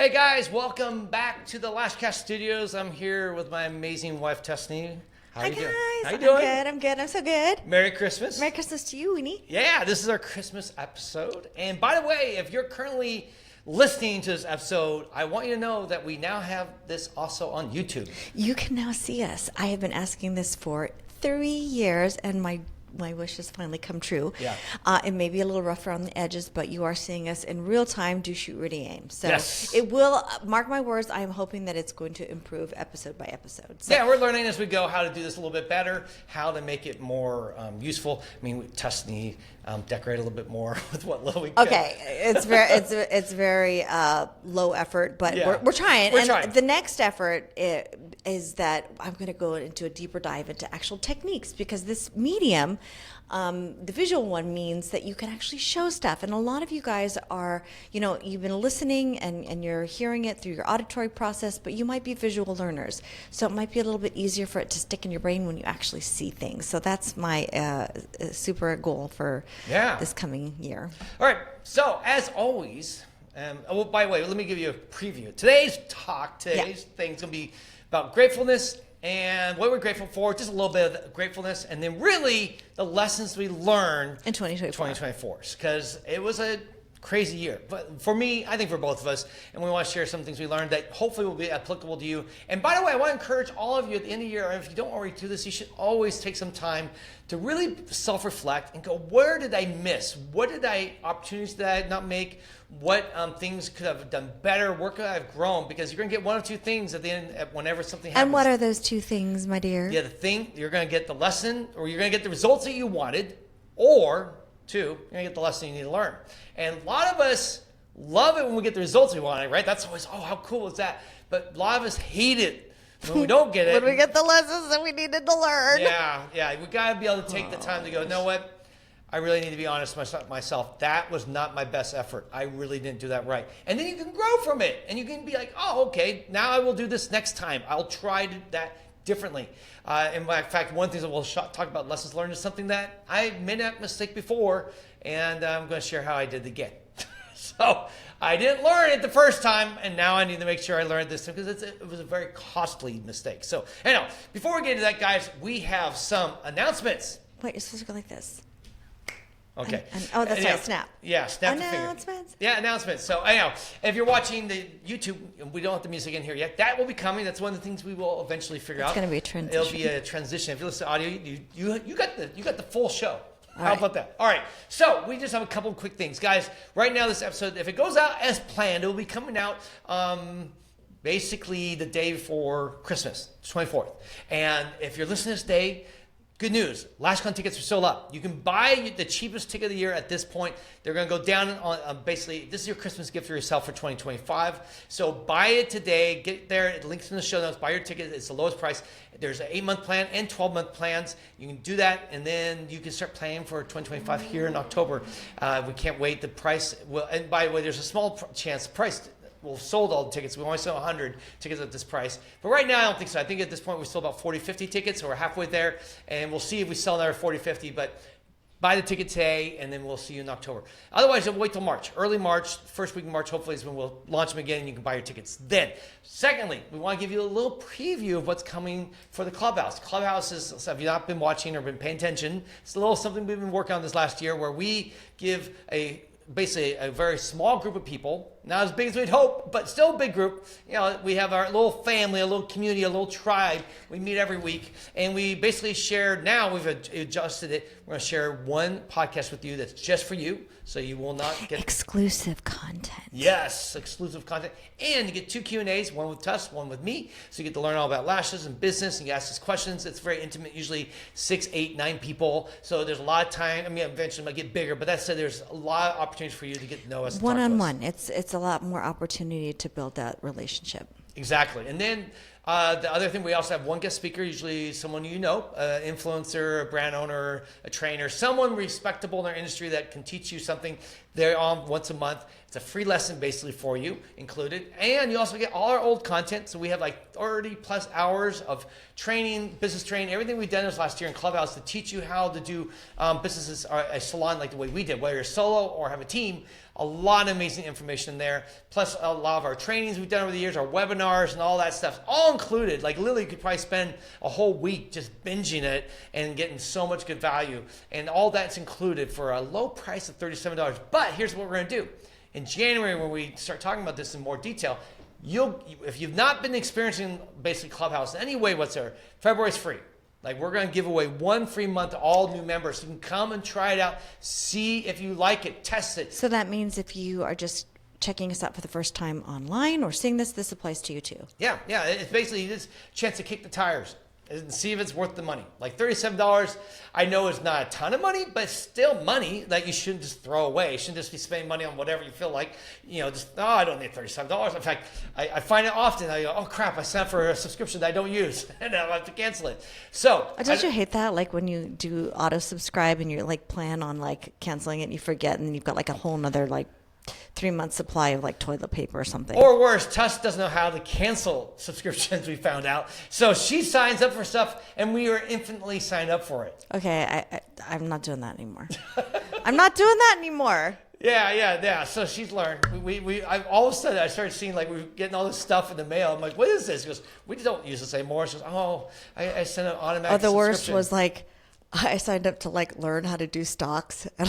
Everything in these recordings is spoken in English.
Hey guys, welcome back to the LashCast studios. I'm here with my amazing wife, Tussanee. How Hi you guys. doing? How you doing? I'm good. I'm so good. Merry Christmas. Merry Christmas to you, Winnie. Yeah, this is our Christmas episode. And by the way, if you're currently listening to this episode, I want you to know that we now have this also on YouTube. You can now see us. I have been asking this for 3 years, and my wish has finally come true. Yeah. It may be a little rough around the edges, but you are seeing us in real time do shoot, ready, aim. So Yes. it will, mark my words, I am hoping that it's going to improve episode by episode. So Yeah, we're learning as we go how to do this a little bit better, how to make it more useful. I mean, Tussanee decorate a little bit more with what little we can. Okay, it's very low effort, but Yeah. we're trying. We're trying. The next effort is that I'm going to go into a deeper dive into actual techniques, because this medium, the visual one, means that you can actually show stuff. And a lot of you guys are, you've been listening and you're hearing it through your auditory process, but you might be visual learners. So it might be a little bit easier for it to stick in your brain when you actually see things. So that's my super goal for this coming year. All right. So as always, by the way, let me give you a preview. Today's thing's gonna be about gratefulness and what we're grateful for. Just a little bit of gratefulness, and then really the lessons we learned In 2024. because it was a crazy year. But for me, I think for both of us, and we want to share some things we learned that hopefully will be applicable to you. And by the way, I want to encourage all of you at the end of the year, if you don't already do this, you should always take some time to really self-reflect and go, where did I miss? Opportunities did I not make? What things could I have done better? Where could I have grown? Because you're going to get one of two things at the end whenever something happens. And what are those two things, my dear? Yeah, you're going to get the lesson, or you're going to get the results that you wanted, or two, you're going to get the lesson you need to learn. And a lot of us love it when we get the results we wanted, right? That's always, how cool is that? But a lot of us hate it when we don't get it. When we get the lessons that we needed to learn. Yeah. We got to be able to take the time to go, you know what? I really need to be honest with myself. That was not my best effort. I really didn't do that right. And then you can grow from it. And you can be like, oh, okay, now I will do this next time. I'll try that differently. In fact, one thing that we'll talk about lessons learned is something that I made that mistake before, and I'm going to share how I did it again. So I didn't learn it the first time, and now I need to make sure I learned this time, because it was a very costly mistake. So anyhow, before we get into that, guys, we have some announcements. Wait, you're supposed to go like this. Okay. That's right, snap. Yeah, snap the finger. Announcements. Yeah, announcements. So anyhow, if you're watching the YouTube, we don't have the music in here yet. That will be coming. That's one of the things we will eventually figure out. It's going to be a transition. It'll be a transition. If you listen to audio, you got the full show. How about that? All right. So we just have a couple of quick things, guys. Right now, this episode, if it goes out as planned, it will be coming out basically the day before Christmas, 24th. And if you're listening to this day, good news, LashCon tickets are still up. You can buy the cheapest ticket of the year at this point. They're going to go down on basically, this is your Christmas gift for yourself for 2025. So buy it today. Get there. Links in the show notes. Buy your ticket. It's the lowest price. There's an 8-month plan and 12-month plans. You can do that, and then you can start planning for 2025 here in October. We can't wait. The price will, and by the way, there's a small chance the price we've sold all the tickets. We only sold 100 tickets at this price. But right now, I don't think so. I think at this point, we sold about 40, 50 tickets, so we're halfway there. And we'll see if we sell another 40, 50. But buy the ticket today, and then we'll see you in October. Otherwise, we'll wait till March. Early March, first week of March, hopefully, is when we'll launch them again, and you can buy your tickets then. Secondly, we want to give you a little preview of what's coming for the Clubhouse. Clubhouse is, so if you've not been watching or been paying attention, it's a little something we've been working on this last year, where we give basically a very small group of people, not as big as we'd hope, but still a big group. We have our little family, a little community, a little tribe. We meet every week, and we basically share. Now we've adjusted it. We're going to share one podcast with you that's just for you, so you will not get exclusive content. Yes, exclusive content, and you get 2 Q&As, one with Tuss, one with me, so you get to learn all about lashes and business, and you ask us questions. It's very intimate, usually 6, 8, 9 people, so there's a lot of time. I mean, eventually it might get bigger, but that said, there's a lot of opportunities for you to get to know us. One-on-one. It's a lot more opportunity to build that relationship. Exactly. And then the other thing, we also have one guest speaker, usually someone influencer, a brand owner, a trainer, someone respectable in their industry that can teach you something. They're on once a month. It's a free lesson basically for you included. And you also get all our old content. So we have like 30 plus hours of training, business training, everything we've done this last year in Clubhouse to teach you how to do businesses, a salon like the way we did, whether you're solo or have a team. A lot of amazing information there. Plus a lot of our trainings we've done over the years, our webinars and all that stuff, all included. Like literally you could probably spend a whole week just binging it and getting so much good value. And all that's included for a low price of $37. But here's what we're going to do. In January, when we start talking about this in more detail, if you've not been experiencing basically Clubhouse in any way whatsoever, February's free. Like we're going to give away 1 free month to all new members. So you can come and try it out, see if you like it, test it. So that means if you are just checking us out for the first time online or seeing this applies to you too. Yeah. It's basically this chance to kick the tires and see if it's worth the money. Like $37, I know is not a ton of money, but it's still money that you shouldn't just throw away. You shouldn't just be spending money on whatever you feel like. I don't need $37. In fact, I find it often. I go, oh crap, I signed up for a subscription that I don't use, and I have to cancel it. So, don't you hate that? Like when you do auto subscribe and you're like plan on like canceling it, and you forget, and you've got like a whole nother like 3-month supply of like toilet paper or something. Or worse, Tuss doesn't know how to cancel subscriptions, we found out. So she signs up for stuff and we are infinitely signed up for it. Okay, I'm not doing that anymore. I'm not doing that anymore. Yeah. So she's learned. All of a sudden I started seeing like we were getting all this stuff in the mail. I'm like, what is this? She goes, we don't use this anymore. She goes, I sent an automatic the subscription. worst was like, I signed up to like learn how to do stocks. And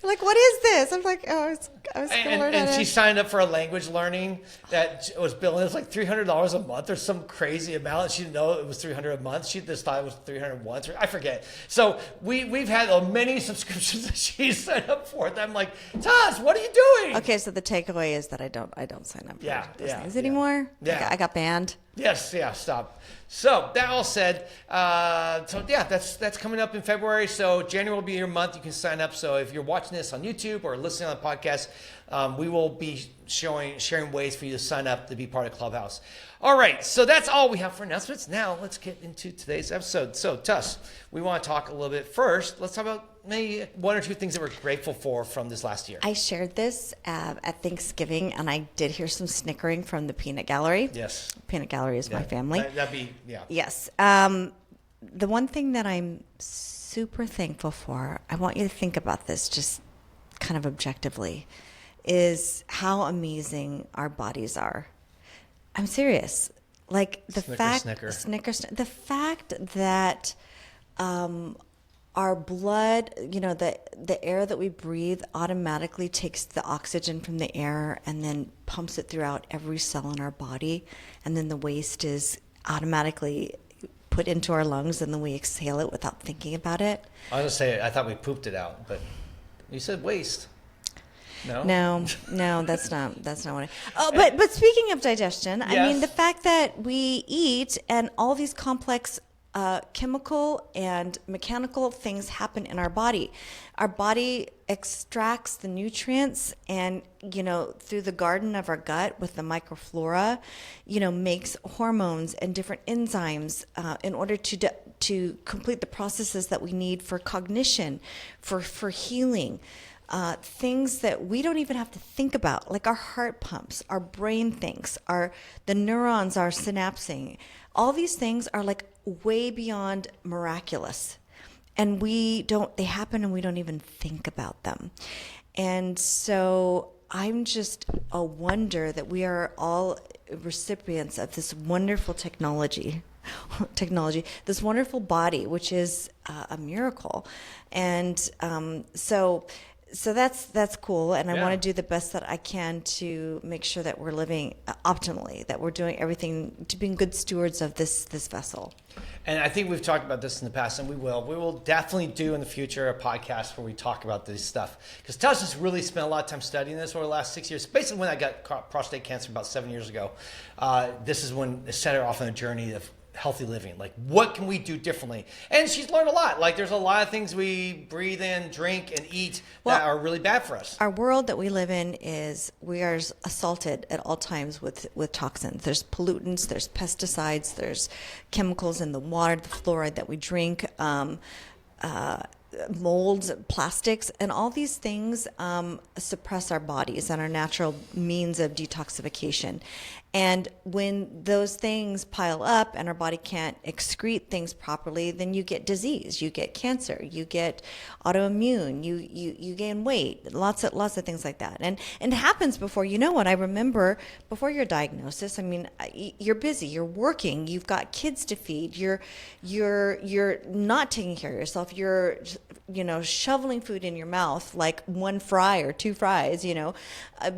you're like, what is this? I'm like, I was going to learn and she signed up for a language learning that was billing us like $300 a month or some crazy amount. She didn't know it was $300 a month. She just thought it was $300 once. I forget. So we've had many subscriptions that she signed up for. And I'm like, Tuss, what are you doing? Okay, so the takeaway is that I don't sign up for those things anymore. Yeah. I got banned. Yes, stop. So that all said, that's coming up in February. So January will be your month. You can sign up. So if you're watching this on YouTube or listening on the podcast, we will be sharing ways for you to sign up to be part of Clubhouse. All right, so that's all we have for announcements. Now let's get into today's episode. So Tuss, we want to talk a little bit first. Let's talk about maybe 1 or 2 things that we're grateful for from this last year. I shared this at Thanksgiving, and I did hear some snickering from the Peanut Gallery. Yes. Peanut Gallery is my family. That'd be, yeah. Yes. The one thing that I'm super thankful for, I want you to think about this just kind of objectively, is how amazing our bodies are. I'm serious. Like the fact that our blood, the air that we breathe automatically takes the oxygen from the air and then pumps it throughout every cell in our body, and then the waste is automatically put into our lungs, and then we exhale it without thinking about it. I was gonna say I thought we pooped it out, but you said waste. No, that's not what but speaking of digestion, yes. I mean, the fact that we eat and all these complex chemical and mechanical things happen in our body. Our body extracts the nutrients and, through the garden of our gut with the microflora, makes hormones and different enzymes in order to complete the processes that we need for cognition, for healing. Things that we don't even have to think about, like our heart pumps, our brain thinks, the neurons are synapsing. All these things are like way beyond miraculous, and they happen and we don't even think about them. And so I'm just a wonder that we are all recipients of this wonderful technology, this wonderful body, which is a miracle. And so that's cool, and I want to do the best that I can to make sure that we're living optimally, that we're doing everything to being good stewards of this vessel. And I think we've talked about this in the past, and we will definitely do in the future a podcast where we talk about this stuff. Because Tuss has really spent a lot of time studying this over the last 6 years. Basically, when I got prostate cancer about 7 years ago, this is when it set her off on a journey of healthy living. Like, what can we do differently? And she's learned a lot. Like, there's a lot of things we breathe in, drink, and eat that are really bad for us. Our world that we live in we are assaulted at all times with toxins. There's pollutants, there's pesticides, there's chemicals in the water, the fluoride that we drink. molds, plastics, and all these things suppress our bodies and our natural means of detoxification. And when those things pile up and our body can't excrete things properly, then you get disease, you get cancer, you get autoimmune, you gain weight, lots of things like that. And it happens before you know what. I remember before your diagnosis, I mean, you're busy, you're working, you've got kids to feed, you're not taking care of yourself, you're shoveling food in your mouth like one fry or two fries,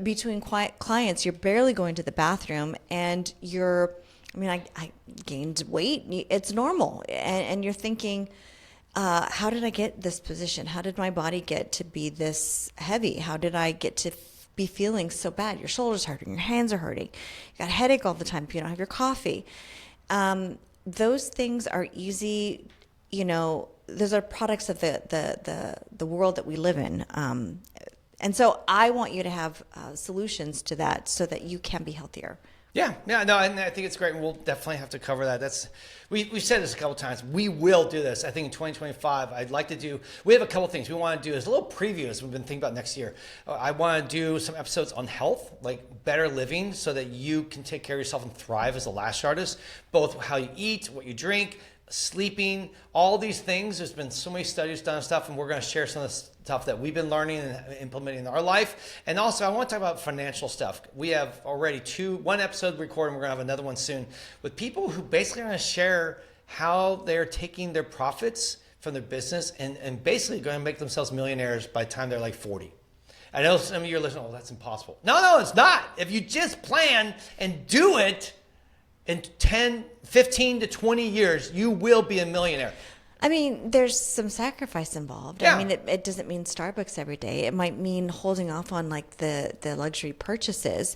between clients, you're barely going to the bathroom, and I gained weight. It's normal. And you're thinking, how did I get this position? How did my body get to be this heavy? How did I get to be feeling so bad? Your shoulders hurting, your hands are hurting. You got a headache all the time if you don't have your coffee. Those things are easy, those are products of the world that we live in. And so I want you to have solutions to that so that you can be healthier. Yeah, no, and I think it's great, and we'll definitely have to cover that. We've said this a couple times. We will do this. I think in 2025, I'd like to do. We have a couple things we want to do as a little preview as we've been thinking about next year. I want to do some episodes on health, like better living, so that you can take care of yourself and thrive as a lash artist. Both how you eat, what you drink, sleeping, all these things. There's been so many studies done and stuff, and we're going to share some of the stuff that we've been learning and implementing in our life. And also, I want to talk about financial stuff. We have already one episode recorded, and we're going to have another one soon with people who basically are going to share how they're taking their profits from their business and basically going to make themselves millionaires by the time they're like 40. I know some of you are listening, oh, that's impossible. No, it's not. If you just plan and do it, in 10, 15 to 20 years, you will be a millionaire. I mean, there's some sacrifice involved. Yeah. I mean, it doesn't mean Starbucks every day. It might mean holding off on like the luxury purchases.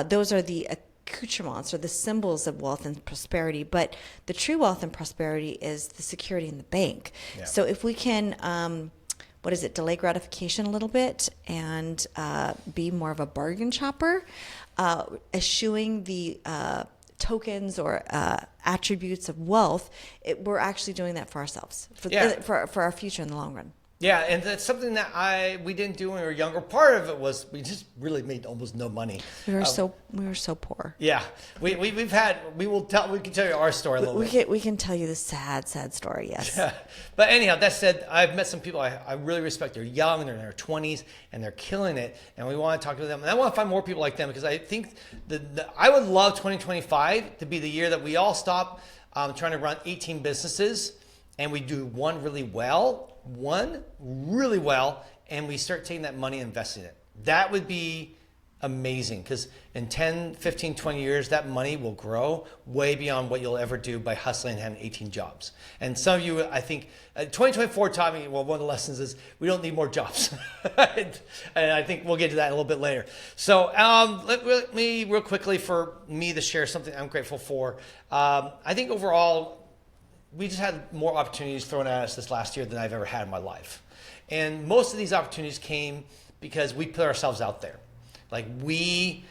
Those are the accoutrements or the symbols of wealth and prosperity. But the true wealth and prosperity is the security in the bank. Yeah. So if we can, delay gratification a little bit and be more of a bargain shopper, eschewing the tokens or attributes of wealth, we're actually doing that for ourselves, for our future in the long run. Yeah, and that's something that we didn't do when we were younger. Part of it was we just really made almost no money. We were so poor. Yeah, we can tell you our story a little bit. We can tell you the sad story. Yes. Yeah. But anyhow, that said, I've met some people I really respect. They're young, they're in their 20s, and they're killing it. And we want to talk to them. And I want to find more people like them because I think I would love 2025 to be the year that we all stop trying to run 18 businesses and we do one really well, and we start taking that money and investing it. That would be amazing because in 10, 15, 20 years, that money will grow way beyond what you'll ever do by hustling and having 18 jobs. And some of you, I think, 2024 taught me, well, one of the lessons is we don't need more jobs. And I think we'll get to that a little bit later. So let me, real quickly, for me to share something I'm grateful for. I think overall, we just had more opportunities thrown at us this last year than I've ever had in my life. And most of these opportunities came because we put ourselves out there. Like we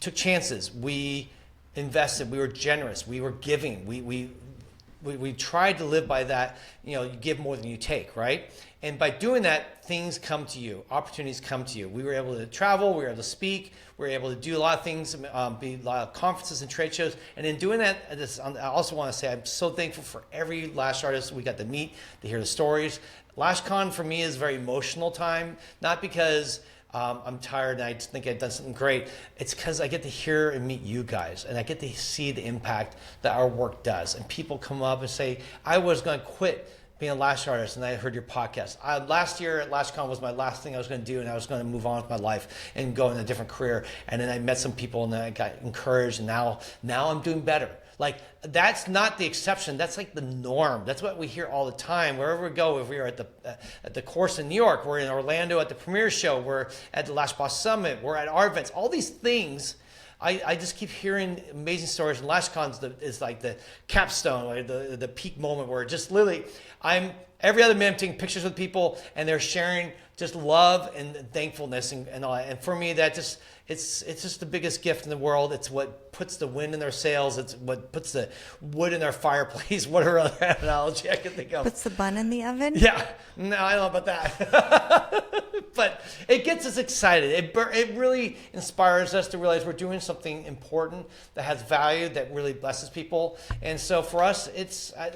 took chances, we invested, we were generous, we were giving, we tried to live by that, you give more than you take, right? And by doing that, things come to you, opportunities come to you. We were able to travel, we were able to speak, we were able to do a lot of things, be a lot of conferences and trade shows. And in doing that, I also want to say I'm so thankful for every lash artist we got to meet, to hear the stories. LashCon for me is a very emotional time, not because I'm tired and I just think I've done something great. It's because I get to hear and meet you guys, and I get to see the impact that our work does. And people come up and say, I was going to quit being a lash artist, and I heard your podcast. Last year at LashCon was my last thing I was going to do, and I was going to move on with my life and go in a different career. And then I met some people, and then I got encouraged, and now I'm doing better. Like, that's not the exception. That's like the norm. That's what we hear all the time. Wherever we go, if we are at the course in New York, we're in Orlando at the premiere show, we're at the Lash Boss Summit, we're at our events, all these things. I just keep hearing amazing stories, and LashCon is like the capstone, like the peak moment where just literally I'm every other minute I'm taking pictures with people, and they're sharing just love and thankfulness and all that. And for me, that just it's just the biggest gift in the world. It's what puts the wind in their sails. It's what puts the wood in their fireplace. Whatever other analogy I can think of. Puts the bun in the oven? Yeah. No, I don't know about that. But it gets us excited. It really inspires us to realize we're doing something important that has value, that really blesses people. And so for us,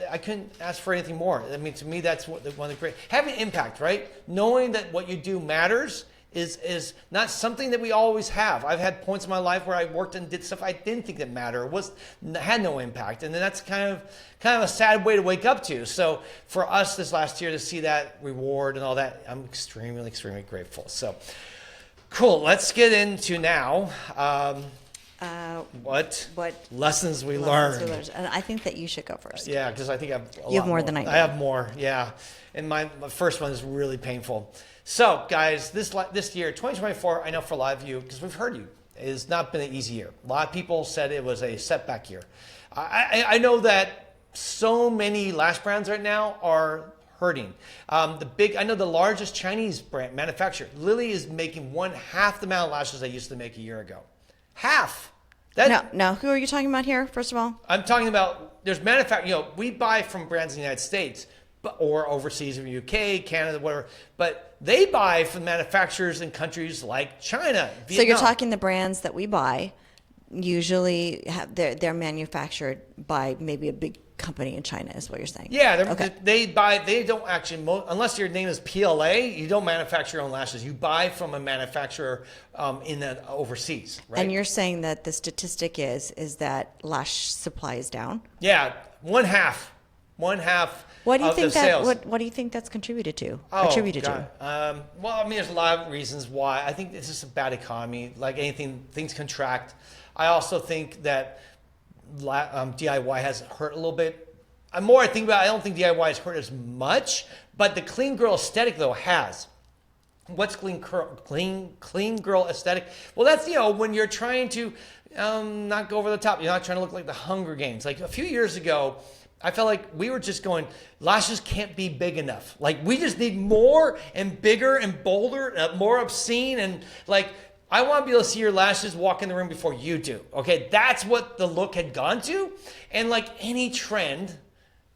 I couldn't ask for anything more. I mean, to me, that's one of the great, having impact, right? Knowing that what you do matters is not something that we always have. I've had points in my life where I worked and did stuff I didn't think that mattered, had no impact, and then that's kind of a sad way to wake up to. So for us this last year to see that reward and all that, I'm extremely, extremely grateful. So cool. Let's get into now. What lessons we learned. And I think that you should go first. Yeah, because I think I have you have more than I do. I have more, yeah. And my first one is really painful. So, guys, this year, 2024, I know for a lot of you, because we've heard you, has not been an easy year. A lot of people said it was a setback year. I know that so many lash brands right now are hurting. I know the largest Chinese brand manufacturer, Lily, is making 1/2 the amount of lashes they used to make a year ago. Half. No. Who are you talking about here, first of all? I'm talking about, there's we buy from brands in the United States, or overseas in the UK, Canada, whatever, but they buy from manufacturers in countries like China, Vietnam. So you're talking the brands that we buy usually they're manufactured by maybe a big company in China, is what you're saying? Yeah, okay. They don't actually, unless your name is PLA, you don't manufacture your own lashes. You buy from a manufacturer overseas, right? And you're saying that the statistic is that lash supply is down? Yeah, 1/2. 1/2. What do you think what do you think that's contributed to? Well, I mean, there's a lot of reasons why. I think it's just a bad economy. Like anything, things contract. I also think that DIY has hurt a little bit. The more I think about it, I don't think DIY has hurt as much, but the clean girl aesthetic though has. What's clean girl aesthetic? Well, that's when you're trying to not go over the top. You're not trying to look like the Hunger Games. Like a few years ago, I felt like we were just going, lashes can't be big enough. Like we just need more and bigger and bolder, more obscene, and like I want to be able to see your lashes walk in the room before you do. Okay, that's what the look had gone to, and like any trend,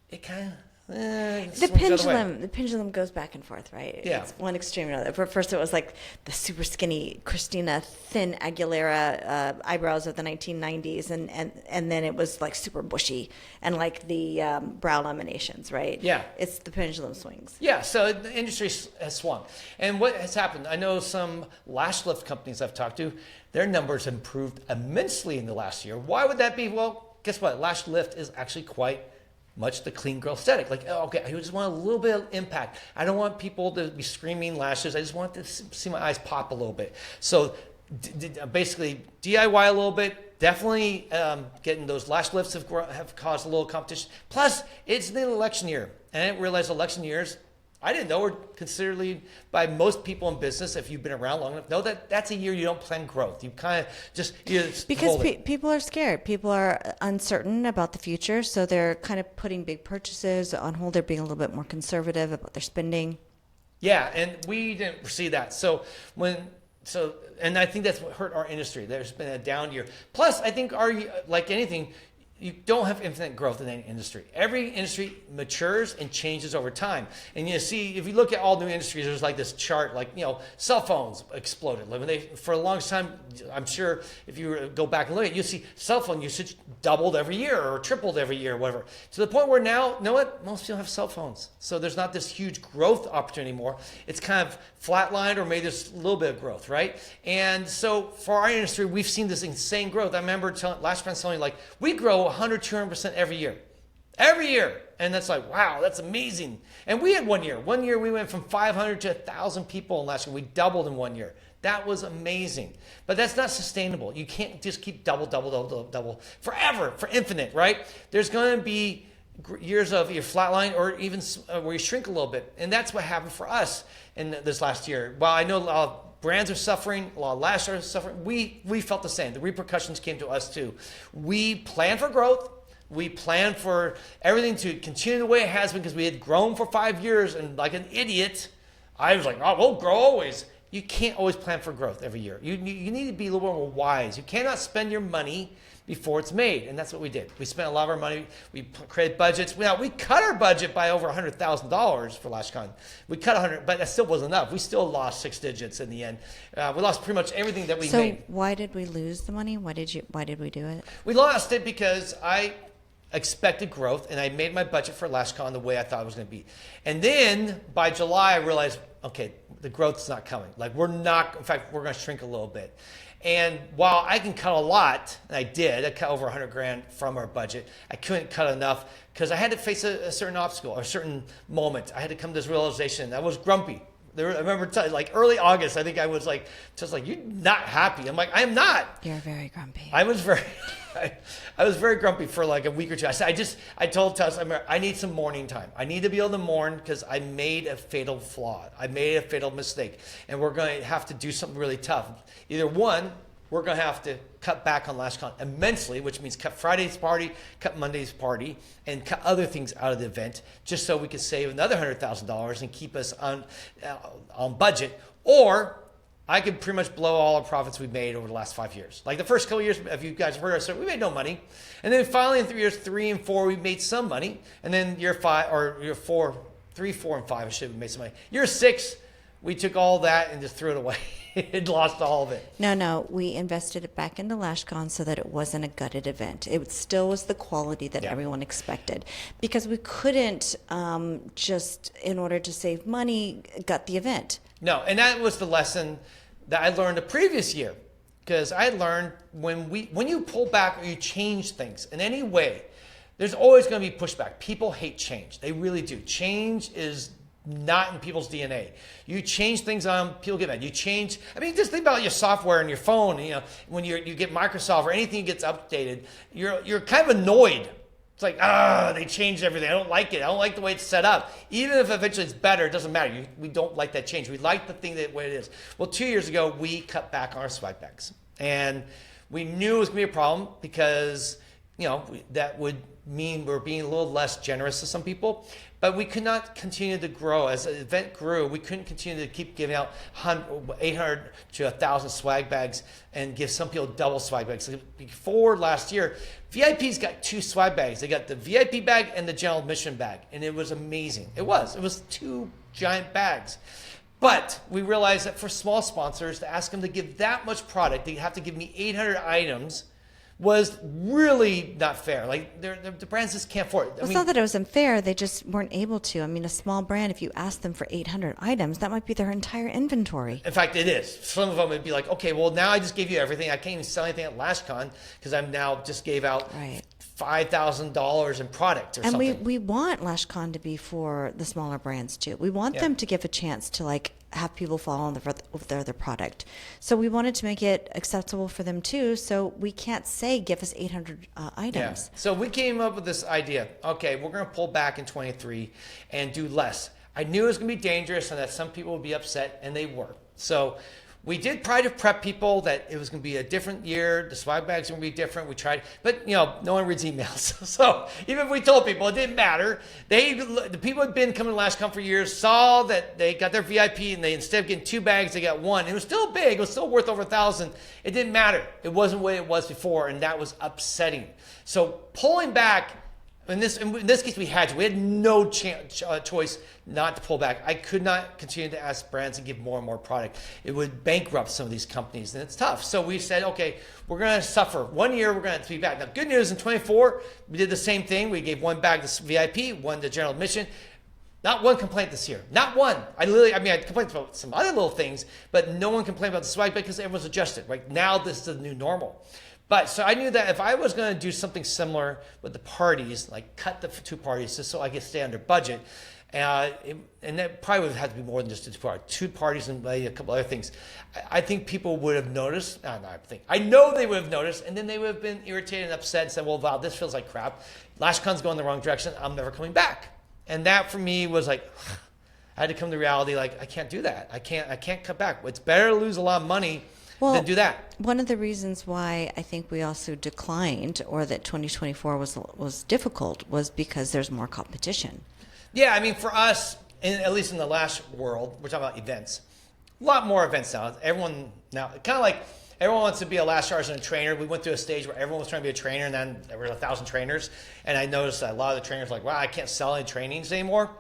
it kind of. The pendulum goes back and forth, right? Yeah. It's one extreme or another. First, it was like the super skinny Christina thin Aguilera eyebrows of the 1990s, and then it was like super bushy and like the brow laminations, right? Yeah. It's the pendulum swings. Yeah, so the industry has swung. And what has happened, I know some lash lift companies I've talked to, their numbers improved immensely in the last year. Why would that be? Well, guess what? Lash lift is actually quite much the clean girl aesthetic. Like, okay, I just want a little bit of impact. I don't want people to be screaming lashes. I just want to see my eyes pop a little bit. So basically DIY a little bit. Definitely getting those lash lifts have caused a little competition. Plus, it's the election year. And I didn't realize election years, I didn't know, were considered by most people in business, if you've been around long enough, know that that's a year you don't plan growth. You kind of just because people are scared. People are uncertain about the future, so they're kind of putting big purchases on hold. They're being a little bit more conservative about their spending. Yeah, and we didn't see that. And I think that's what hurt our industry. There's been a down year. Plus, I think like anything, you don't have infinite growth in any industry. Every industry matures and changes over time. And you see, if you look at all new industries, there's like this chart, like, cell phones exploded. For a long time, I'm sure if you go back and look at it, you see cell phone usage doubled every year or tripled every year or whatever. To the point where now, you know what? Most people have cell phones. So there's not this huge growth opportunity anymore. It's kind of flatlined, or maybe there's a little bit of growth, right? And so for our industry, we've seen this insane growth. I remember last friend telling me, like, we grow 100, 200% every year. And that's like, wow, that's amazing. And we had one year we went from 500 to 1,000 people in last year. We doubled in 1 year. That was amazing. But that's not sustainable. You can't just keep double forever, for infinite, right? There's going to be years of your flatline, or even where you shrink a little bit. And that's what happened for us in this last year. While I know a lot of brands are suffering, a lot of lashes are suffering, we felt the same. The repercussions came to us too. We planned for growth, We planned for everything to continue the way it has been because we had grown for 5 years, and like an idiot, I was like, oh, we'll grow always. You can't always plan for growth every year. You need to be a little more wise. You cannot spend your money before it's made, and that's what we did. We spent a lot of our money. We created budgets. We cut our budget by over $100,000 for LashCon. We cut 100, but that still wasn't enough. We still lost 6 digits in the end. We lost pretty much everything that we made. So why did we lose the money? Why did we do it? We lost it because I expected growth, and I made my budget for LashCon the way I thought it was going to be. And then by July, I realized, okay, the growth's not coming. Like in fact, we're going to shrink a little bit. And while I can cut a lot, and I cut over 100 grand from our budget, I couldn't cut enough because I had to face a certain obstacle or a certain moment. I had to come to this realization. I was grumpy. I remember like early August, I think I was like, just like, you're not happy. I'm like, I am not. You're very grumpy. I was very grumpy for like a week or two. I told Tuss, I need some mourning time. I need to be able to mourn because I made a fatal flaw. I made a fatal mistake, and we're going to have to do something really tough. Either one, we're going to have to cut back on LashCon immensely, which means cut Friday's party, cut Monday's party, and cut other things out of the event, just so we could save another $100,000 and keep us on budget. Or I could pretty much blow all our profits we've made over the last 5 years. Like the first couple of years, if you guys have heard us, we made no money. And then finally in years 3 and 4, we made some money. And then year 5, or year 4, 3, 4, and 5, I should have made some money. Year 6, we took all that and just threw it away. It lost all of it. No, we invested it back into LashCon so that it wasn't a gutted event. It still was the quality that everyone expected, because we couldn't just, in order to save money, gut the event. No, and that was the lesson that I learned the previous year, because I learned when you pull back or you change things in any way, there's always going to be pushback. People hate change. They really do. Change is not in people's DNA. You change things on, people get mad. You change, just think about your software and your phone. When you get Microsoft or anything gets updated, you're kind of annoyed. It's like, they changed everything. I don't like it. I don't like the way it's set up. Even if eventually it's better, it doesn't matter. We don't like that change. We like the thing the way it is. Well, 2 years ago, we cut back on our swag bags. And we knew it was going to be a problem because, that would mean we're being a little less generous to some people. But we could not continue to grow. As the event grew, we couldn't continue to keep giving out 800 to 1,000 swag bags and give some people double swag bags. Before last year, VIPs got 2 swag bags. They got the VIP bag and the general admission bag. And it was amazing. It was 2 giant bags. But we realized that for small sponsors, to ask them to give that much product, they have to give me 800 items, was really not fair. Like the brands just can't afford it. It's not that it was unfair. They just weren't able to. A small brand, if you ask them for 800 items, that might be their entire inventory. In fact, it is. Some of them would be like, okay, well, now I just gave you everything. I can't even sell anything at LashCon because I'm now just gave out $5,000 in product or something. And we want LashCon to be for the smaller brands too. We want them to give a chance to have people fall on their product. So we wanted to make it acceptable for them too. So we can't say give us 800 items. Yeah. So we came up with this idea. Okay, we're going to pull back in 23 and do less. I knew it was going to be dangerous and that some people would be upset, and they were. So we did try to prep people that it was going to be a different year. The swag bags were going to be different. We tried, but no one reads emails. So even if we told people, it didn't matter. The people who had been coming to LashCon for years saw that they got their VIP, and they, instead of getting 2 bags, they got 1. It was still big. It was still worth over 1,000. It didn't matter. It wasn't what it was before, and that was upsetting. So pulling back. In this case, we had no choice not to pull back. I could not continue to ask brands to give more and more product. It would bankrupt some of these companies, and it's tough. So we said, okay, we're going to suffer. 1 year, we're going to be back. Now, good news, in 24, we did the same thing. We gave 1 bag to VIP, 1 to general admission. Not 1 complaint this year. Not 1. I complained about some other little things, but no one complained about the swag bag because everyone's adjusted. Right now, this is the new normal. But so I knew that if I was going to do something similar with the parties, like cut the 2 parties just so I could stay under budget, and that probably would have to be more than just the 2 parties. 2 parties and maybe a couple other things. I think people would have noticed. I know they would have noticed, and then they would have been irritated and upset and said, well, wow, this feels like crap. LashCon's going the wrong direction. I'm never coming back. And that for me was like, I had to come to reality, like, I can't do that. I can't cut back. It's better to lose a lot of money then do that. One of the reasons why I think we also declined, or that 2024 was difficult, was because there's more competition. Yeah, I mean, for us, at least in the lash world, we're talking about events. A lot more events now. Everyone now, kind of like everyone wants to be a lash artist and a trainer. We went through a stage where everyone was trying to be a trainer, and then there were 1,000 trainers. And I noticed that a lot of the trainers were like, wow, I can't sell any trainings anymore.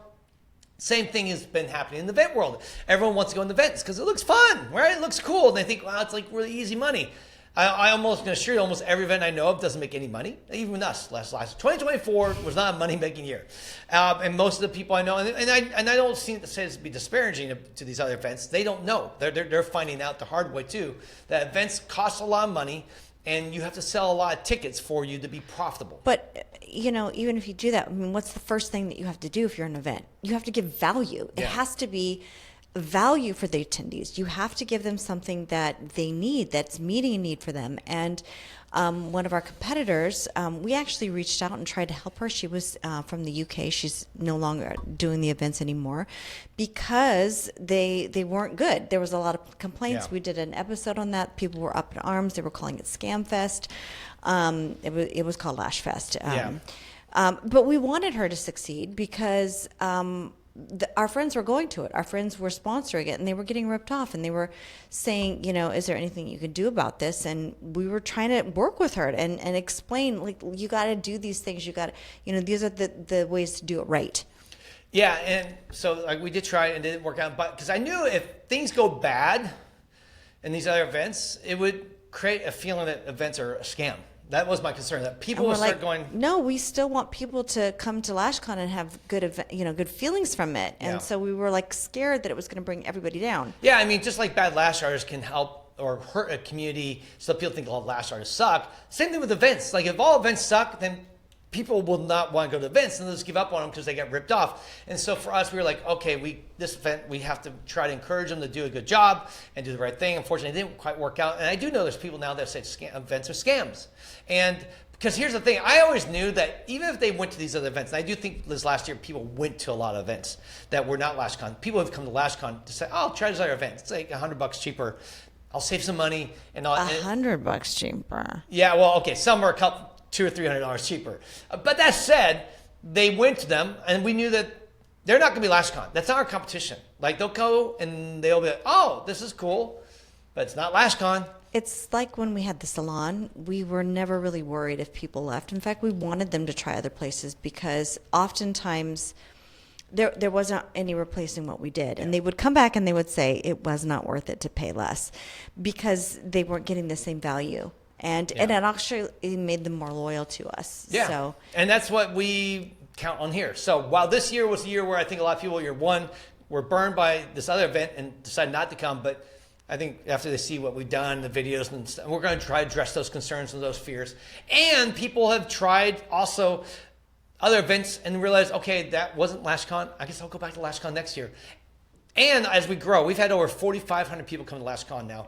Same thing has been happening in the event world. Everyone wants to go in the events because it looks fun, right? It looks cool. And they think, wow, it's like really easy money. I almost can assure you, almost every event I know of doesn't make any money. Even us, last 2024 was not a money-making year, and most of the people I know, and I don't seem to say this to be disparaging to these other events. They don't know. They're finding out the hard way too that events cost a lot of money, and you have to sell a lot of tickets for you to be profitable. But even if you do that, I mean, what's the first thing that you have to do if you're an event? You have to give value. It has to be value for the attendees. You have to give them something that they need, that's meeting a need for them. And one of our competitors, we actually reached out and tried to help her. She was from the UK. She's no longer doing the events anymore because they weren't good. There was a lot of complaints. Yeah. We did an episode on that. People were up in arms. They were calling it Scam Fest. It was called LashFest. But we wanted her to succeed because our friends were going to it. Our friends were sponsoring it, and they were getting ripped off. And they were saying, is there anything you can do about this? And we were trying to work with her and explain, like, you got to do these things. You got to, these are the ways to do it right. Yeah, and so like we did try it and it didn't work out. But because I knew if things go bad in these other events, it would create a feeling that events are a scam. That was my concern, that people will start going. No, we still want people to come to LashCon and have good feelings from it. And so we were like scared that it was going to bring everybody down. Yeah, I mean, just like bad lash artists can help or hurt a community, so people think all lash artists suck. Same thing with events. Like if all events suck, then people will not want to go to events and they'll just give up on them because they get ripped off. And so for us, we were like, okay, this event, we have to try to encourage them to do a good job and do the right thing. Unfortunately, it didn't quite work out. And I do know there's people now that say events are scams. And because here's the thing, I always knew that even if they went to these other events, and I do think this last year people went to a lot of events that were not LashCon. People have come to LashCon to say, oh, I'll try this other event. It's like $100 cheaper. I'll save some money. And $100 cheaper. Yeah, well, okay, some are a couple, $200 or $300 cheaper. But that said, they went to them, and we knew that they're not going to be LashCon. That's not our competition. Like, they'll go, and they'll be like, oh, this is cool, but it's not LashCon. It's like when we had the salon, we were never really worried if people left. In fact, we wanted them to try other places because oftentimes there wasn't any replacing what we did. And they would come back and they would say it was not worth it to pay less because they weren't getting the same value. And it actually made them more loyal to us. Yeah, so. And that's what we count on here. So while this year was the year where I think a lot of people, year one, were burned by this other event and decided not to come, but I think after they see what we've done, the videos, and stuff, we're going to try to address those concerns and those fears. And people have tried also other events and realized, okay, that wasn't LashCon. I guess I'll go back to LashCon next year. And as we grow, we've had over 4,500 people come to LashCon now.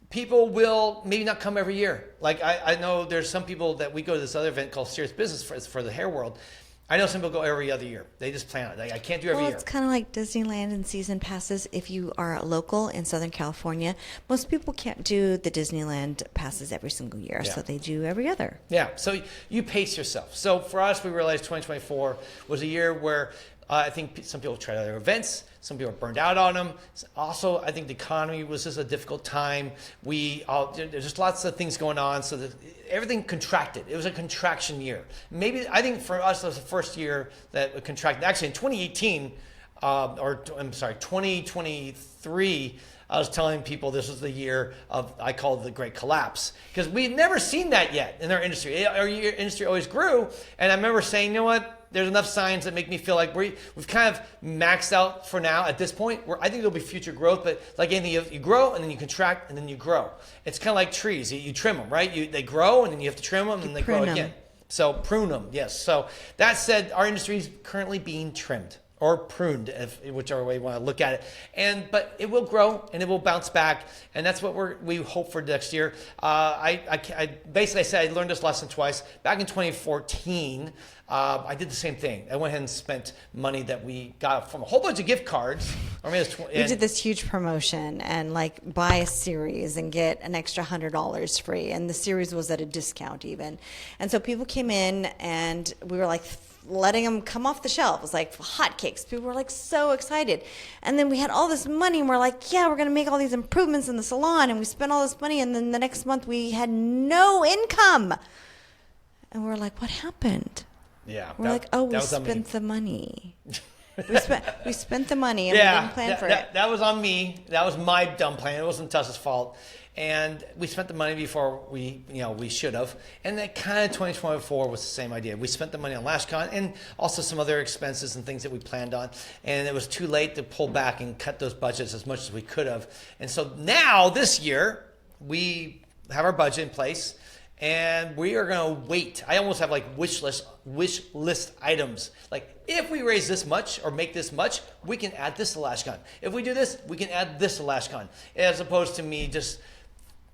People will maybe not come every year. Like I know there's some people that we go to this other event called Serious Business for the hair world. I know some people go every other year. They just plan it. Like, I can't do every year. Well, it's kind of like Disneyland and season passes. If you are a local in Southern California, most people can't do the Disneyland passes every single year, so they do every other. Yeah, so you pace yourself. So for us, we realized 2024 was a year where I think some people tried other events. Some people are burned out on them. Also, I think the economy was just a difficult time. There's just lots of things going on, so that everything contracted. It was a contraction year. Maybe I think for us, it was the first year that it contracted. Actually, in 2018, 2023. I was telling people this was the year of, I call it the Great Collapse, because we'd never seen that yet in our industry. Our industry always grew, and I remember saying, you know what, there's enough signs that make me feel like we've kind of maxed out for now at this point. I think there'll be future growth, but like anything, you grow, and then you contract, and then you grow. It's kind of like trees. You trim them, right? They grow, and then you have to trim them, and they grow again. So prune them, yes. So that said, our industry is currently being trimmed, or pruned, whichever way you want to look at it. But it will grow and it will bounce back, and that's what we hope for next year. I basically said I learned this lesson twice. Back in 2014, I did the same thing. I went ahead and spent money that we got from a whole bunch of gift cards. I mean, we did this huge promotion and like buy a series and get an extra $100 free, and the series was at a discount even. And so people came in and we were like letting them come off the shelf. It was like hotcakes. People were like so excited. And then we had all this money and we're like, yeah, we're going to make all these improvements in the salon, and we spent all this money, and then the next month we had no income. And we're like, what happened? Yeah, we're like, oh, we spent the money. we spent the money and we didn't plan for it. That was on me. That was my dumb plan. It wasn't Tuss's fault. And we spent the money before we should have. And that kind of 2024 was the same idea. We spent the money on LashCon and also some other expenses and things that we planned on. And it was too late to pull back and cut those budgets as much as we could have. And so now this year we have our budget in place. And we are going to wait. I almost have like wish list items. Like if we raise this much or make this much, we can add this to LashCon. If we do this, we can add this to LashCon. As opposed to me just,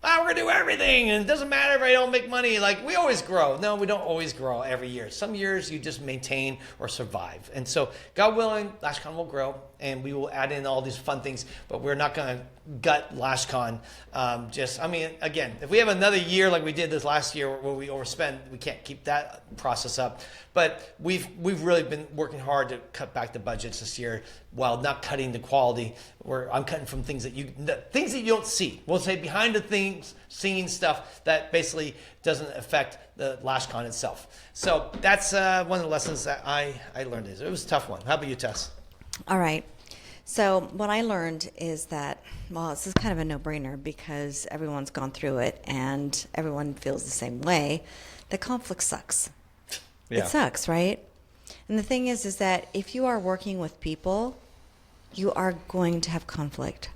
we're going to do everything and it doesn't matter if I don't make money. Like we always grow. No, we don't always grow every year. Some years you just maintain or survive. And so God willing, LashCon will grow and we will add in all these fun things, but we're not going to gut LashCon. Again, if we have another year like we did this last year where we overspend, we can't keep that process up. But we've really been working hard to cut back the budgets this year while not cutting the quality. I'm cutting from things that you don't see. We'll say behind the scenes stuff that basically doesn't affect the LashCon itself. So that's one of the lessons that I learned. It was a tough one. How about you, Tess? All right. So what I learned is that, well, this is kind of a no-brainer because everyone's gone through it and everyone feels the same way, that conflict sucks. Yeah. It sucks, right? And the thing is that if you are working with people, you are going to have conflict.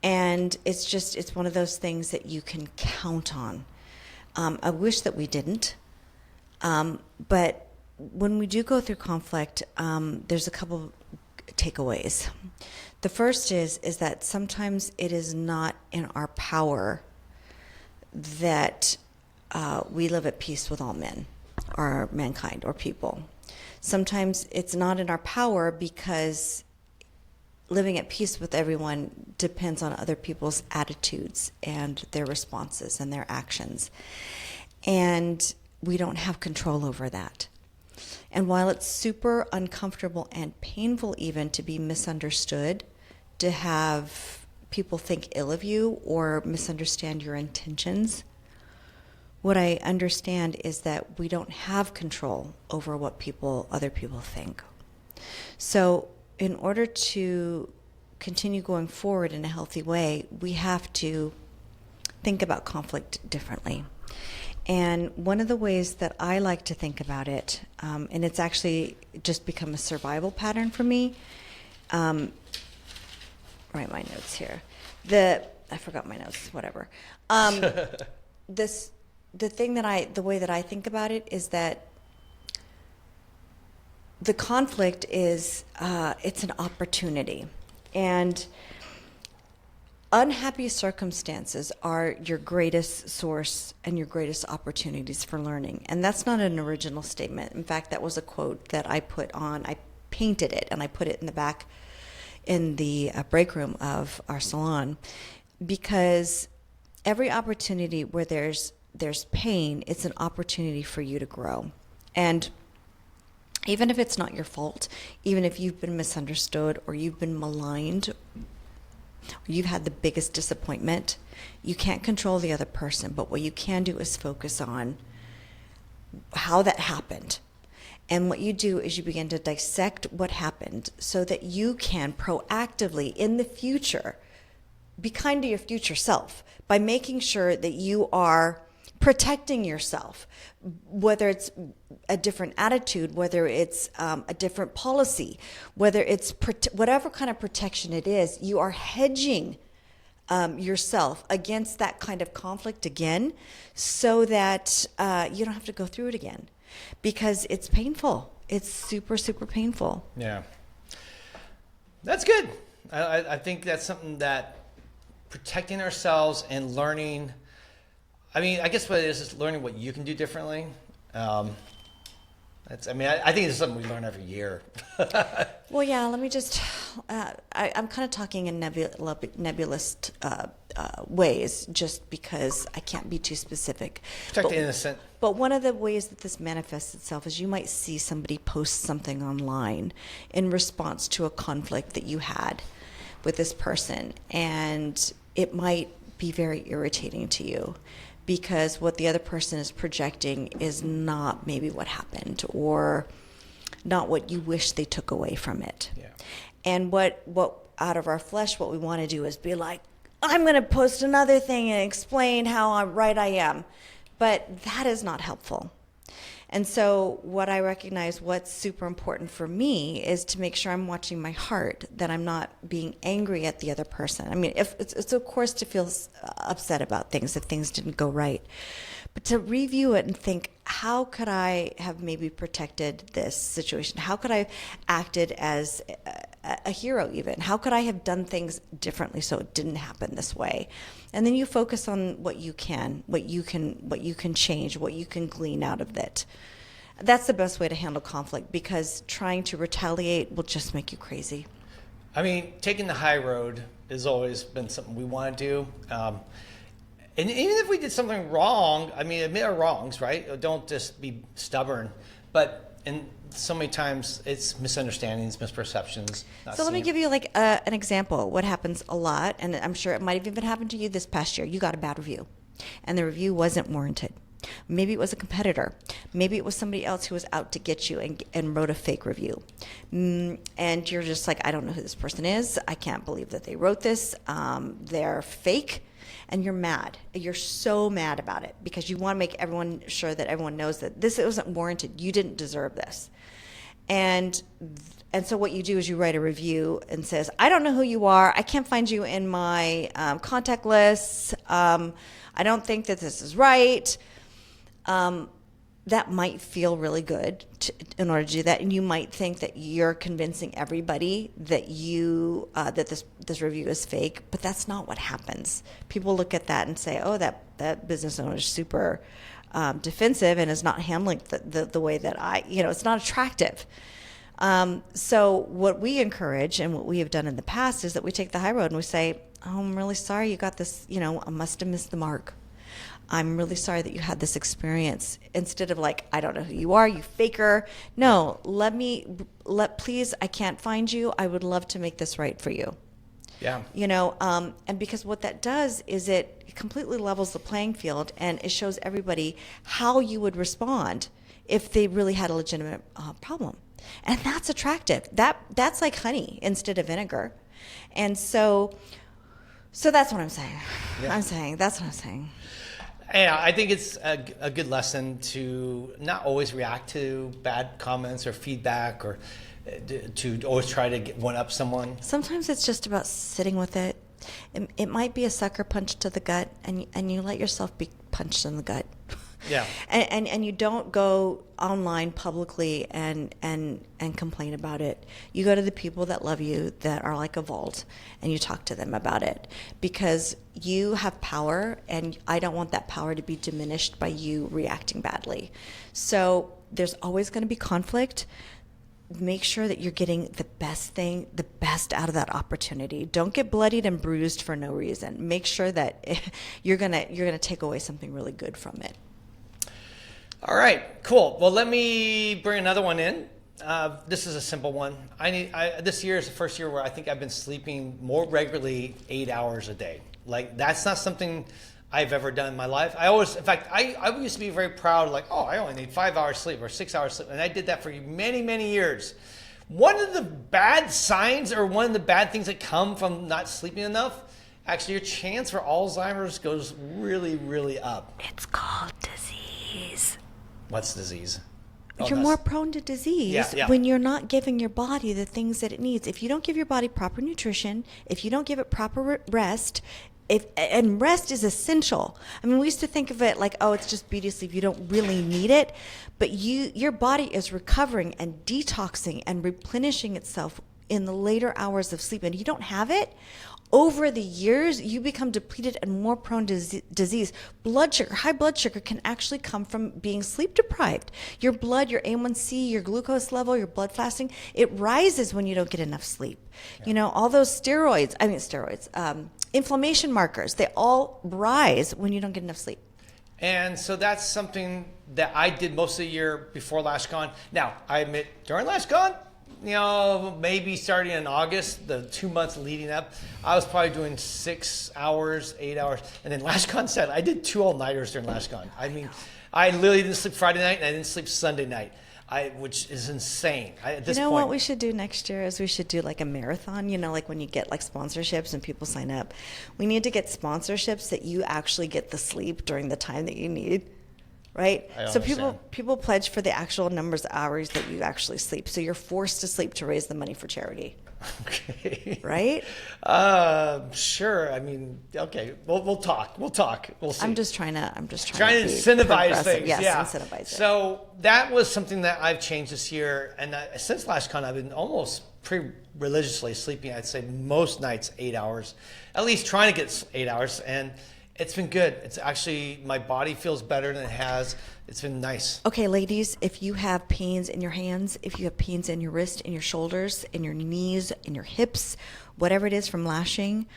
And it's one of those things that you can count on. I wish that we didn't. But when we do go through conflict, there's a couple takeaways. The first is that sometimes it is not in our power that we live at peace with all men or mankind or people. Sometimes it's not in our power because living at peace with everyone depends on other people's attitudes and their responses and their actions. And we don't have control over that. And while it's super uncomfortable and painful even to be misunderstood, to have people think ill of you or misunderstand your intentions, what I understand is that we don't have control over what other people think. So in order to continue going forward in a healthy way, we have to think about conflict differently. And one of the ways that I like to think about it, and it's actually just become a survival pattern for me. Write my notes here. I forgot my notes. Whatever. The way that I think about it is that the conflict is it's an opportunity, and unhappy circumstances are your greatest source and your greatest opportunities for learning. And that's not an original statement. In fact, that was a quote that I painted it and I put it in the back in the break room of our salon, because every opportunity where there's pain, it's an opportunity for you to grow. And even if it's not your fault, even if you've been misunderstood or you've been maligned, you've had the biggest disappointment, you can't control the other person, but what you can do is focus on how that happened. And what you do is you begin to dissect what happened so that you can proactively in the future be kind to your future self by making sure that you are protecting yourself, whether it's a different attitude, whether it's a different policy, whether it's whatever kind of protection it is, you are hedging yourself against that kind of conflict again, so that you don't have to go through it again, because it's painful. It's super, super painful. Yeah. That's good. I think that's something that protecting ourselves and learning. I mean, I guess what it is learning what you can do differently. I think it's something we learn every year. Well, yeah, let me just, I'm kind of talking in nebulous ways just because I can't be too specific. Protect the innocent. But one of the ways that this manifests itself is you might see somebody post something online in response to a conflict that you had with this person, and it might be very irritating to you because what the other person is projecting is not maybe what happened or not what you wish they took away from it. Yeah. And what out of our flesh, what we want to do is be like, I'm going to post another thing and explain how right I am. But that is not helpful. And so what I recognize, what's super important for me is to make sure I'm watching my heart, that I'm not being angry at the other person. I mean, if it's of course to feel upset about things if things didn't go right, but to review it and think, how could I have maybe protected this situation? How could I have acted as a hero even? How could I have done things differently so it didn't happen this way? And then you focus on what you can change, what you can glean out of it. That's the best way to handle conflict, because trying to retaliate will just make you crazy. I mean, taking the high road has always been something we want to do. And even if we did something wrong, I mean, admit our wrongs, right? Don't just be stubborn. But so many times it's misunderstandings, misperceptions. So let me give you like an example. What happens a lot, and I'm sure it might have even happened to you this past year. You got a bad review, and the review wasn't warranted. Maybe it was a competitor. Maybe it was somebody else who was out to get you and wrote a fake review. And you're just like, I don't know who this person is. I can't believe that they wrote this. They're fake. And you're mad. You're so mad about it because you want to make everyone sure that everyone knows that this wasn't warranted. You didn't deserve this. And so what you do is you write a review and says, I don't know who you are. I can't find you in my contact lists. I don't think that this is right. That might feel really good in order to do that, and you might think that you're convincing everybody that that this review is fake, but that's not what happens. People look at that and say, "Oh, that business owner is super defensive and is not handling the way that it's not attractive." So what we encourage and what we have done in the past is that we take the high road and we say, "Oh, I'm really sorry you got this. I must have missed the mark. I'm really sorry that you had this experience." Instead of like, I don't know who you are, you faker. No, please, I can't find you. I would love to make this right for you. Yeah. And because what that does is it completely levels the playing field, and it shows everybody how you would respond if they really had a legitimate problem. And that's attractive. That's like honey instead of vinegar. And so that's what I'm saying. Yeah. That's what I'm saying. Yeah, I think it's a good lesson to not always react to bad comments or feedback, or to always try to one up someone. Sometimes it's just about sitting with it. It might be a sucker punch to the gut, and you let yourself be punched in the gut. Yeah. And you don't go online publicly and complain about it. You go to the people that love you, that are like a vault, and you talk to them about it, because you have power, and I don't want that power to be diminished by you reacting badly. So there's always going to be conflict. Make sure that you're getting the best out of that opportunity. Don't get bloodied and bruised for no reason. Make sure that you're gonna take away something really good from it. All right, cool. Well, let me bring another one in. This is a simple one. This year is the first year where I think I've been sleeping more regularly, 8 hours a day. Like, that's not something I've ever done in my life. I used to be very proud, like, oh, I only need 5 hours sleep or 6 hours sleep. And I did that for many, many years. One of the bad signs, or one of the bad things that come from not sleeping enough, actually your chance for Alzheimer's goes really, really up. It's called disease. What's disease? You're more prone to disease when you're not giving your body the things that it needs. If you don't give your body proper nutrition, if you don't give it proper rest, and rest is essential. I mean, we used to think of it like, oh, it's just beauty sleep. You don't really need it. But your body is recovering and detoxing and replenishing itself in the later hours of sleep and you don't have it, over the years, you become depleted and more prone to disease. Blood sugar, high blood sugar can actually come from being sleep deprived. Your blood, your A1C, your glucose level, your blood fasting, it rises when you don't get enough sleep. Yeah. All those inflammation markers, they all rise when you don't get enough sleep. And so that's something that I did most of the year before LashCon. Now, I admit, during LashCon, maybe starting in August, the 2 months leading up, I was probably doing 6 hours, 8 hours. And then LashCon said, I did 2 all-nighters during LashCon. I mean, I literally didn't sleep Friday night and I didn't sleep Sunday night, which is insane. At this point, what we should do next year is we should do like a marathon, like when you get like sponsorships and people sign up. We need to get sponsorships that you actually get the sleep during the time that you need. Right? So people pledge for the actual numbers of hours that you actually sleep. So you're forced to sleep to raise the money for charity. Okay. Right? Sure. I mean, okay. We'll talk. We'll see. I'm just trying to incentivize things. Yes, yeah. incentivize it. So that was something that I've changed this year. And since LashCon, I've been almost pretty religiously sleeping. I'd say most nights 8 hours, at least trying to get 8 hours. And it's been good. It's actually, my body feels better than it has. It's been nice. Okay, ladies, if you have pains in your hands, if you have pains in your wrist, in your shoulders, in your knees, in your hips, whatever it is from lashing,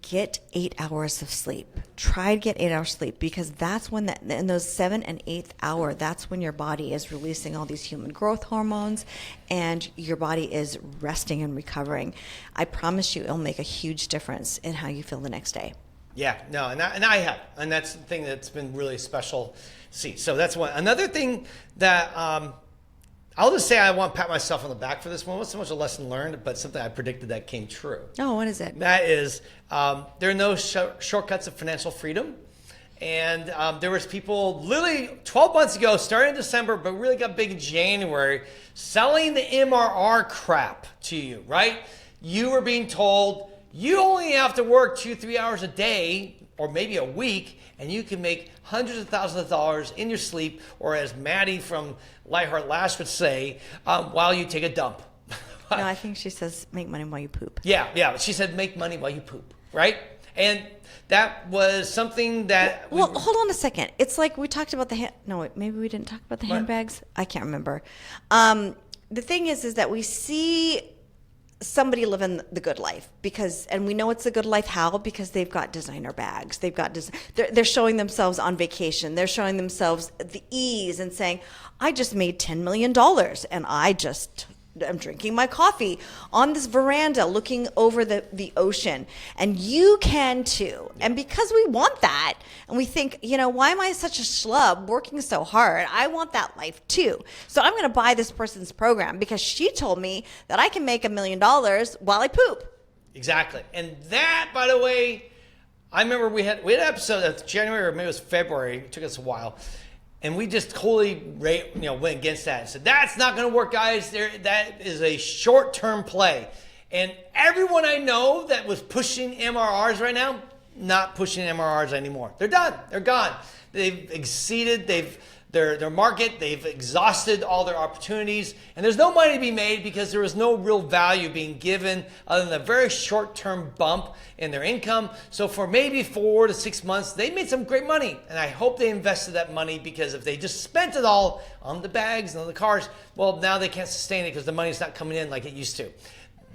get 8 hours of sleep. Try to get 8 hours sleep because that's when in those 7th and 8th hour, that's when your body is releasing all these human growth hormones and your body is resting and recovering. I promise you it'll make a huge difference in how you feel the next day. Yeah, no, and I have, and that's the thing that's been really special to see. So that's one. Another thing that I'll just say I want to pat myself on the back for this one. It wasn't so much a lesson learned, but something I predicted that came true. Oh, what is it? That is, there are no shortcuts of financial freedom. And there was people literally 12 months ago, starting in December, but really got big in January, selling the MRR crap to you, right? You were being told, you only have to work 2-3 hours a day or maybe a week, and you can make hundreds of thousands of dollars in your sleep, or as Maddie from Lightheart Lash would say, while you take a dump. No, I think she says make money while you poop. Yeah. She said make money while you poop, right? And that was something that... Well, hold on a second. It's like we talked about maybe we didn't talk about the handbags. I can't remember. The thing is that we see somebody living the good life and we know it's the good life. How? Because they've got designer bags. They're showing themselves on vacation. They're showing themselves the ease and saying, I just made $10 million and I'm drinking my coffee on this veranda looking over the ocean. And you can too. And because we want that, and we think, why am I such a schlub working so hard? I want that life too. So I'm going to buy this person's program because she told me that I can make $1 million while I poop. Exactly. And that, by the way, I remember we had an episode of January or maybe it was February. It took us a while. And we just totally went against that and said, that's not going to work, guys. That is a short-term play. And everyone I know that was pushing MRRs right now, not pushing MRRs anymore. They're done. They're gone. They've exceeded their market. They've exhausted all their opportunities. And there's no money to be made because there was no real value being given other than a very short-term bump in their income. So for maybe 4 to 6 months, they made some great money. And I hope they invested that money because if they just spent it all on the bags and on the cars, well, now they can't sustain it because the money's not coming in like it used to.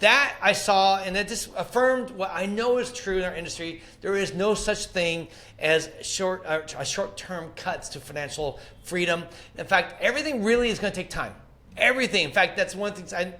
That I saw, and it just affirmed what I know is true in our industry. There is no such thing as short-term cuts to financial freedom. In fact, everything really is going to take time. Everything. In fact, that's one of the things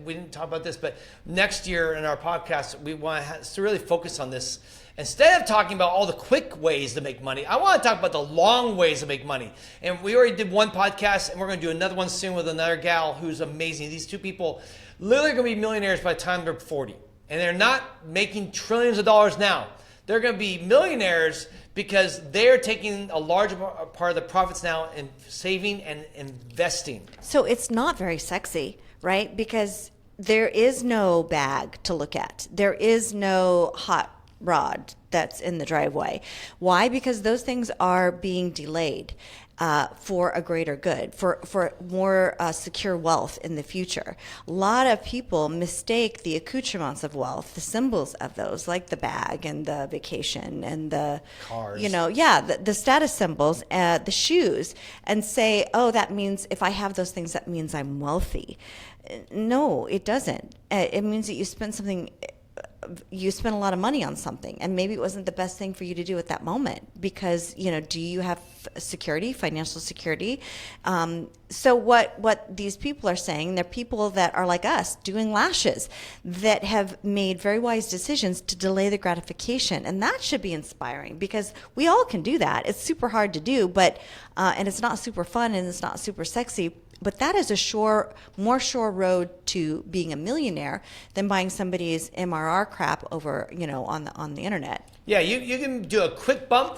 we didn't talk about this, but next year in our podcast, we want to really focus on this. Instead of talking about all the quick ways to make money, I want to talk about the long ways to make money. And we already did one podcast, and we're going to do another one soon with another gal who's amazing. These two people literally going to be millionaires by the time they're 40. And they're not making trillions of dollars now. They're going to be millionaires because they're taking a large part of the profits now and saving and investing. So it's not very sexy, right? Because there is no bag to look at. There is no hot rod that's in the driveway. Why? Because those things are being delayed. for a greater good, for more secure wealth in the future. A lot of people mistake the accoutrements of wealth, the symbols of those, like the bag and the vacation and the cars. The status symbols, the shoes, and say, oh, that means if I have those things, that means I'm wealthy. No, it doesn't. It means that you spent a lot of money on something, and maybe it wasn't the best thing for you to do at that moment because, do you have security, financial security? So what these people are saying, they're people that are like us doing lashes that have made very wise decisions to delay the gratification. And that should be inspiring because we all can do that. It's super hard to do, but and it's not super fun and it's not super sexy. But that is a more sure road to being a millionaire than buying somebody's MRR crap over, on the internet. Yeah, you can do a quick bump,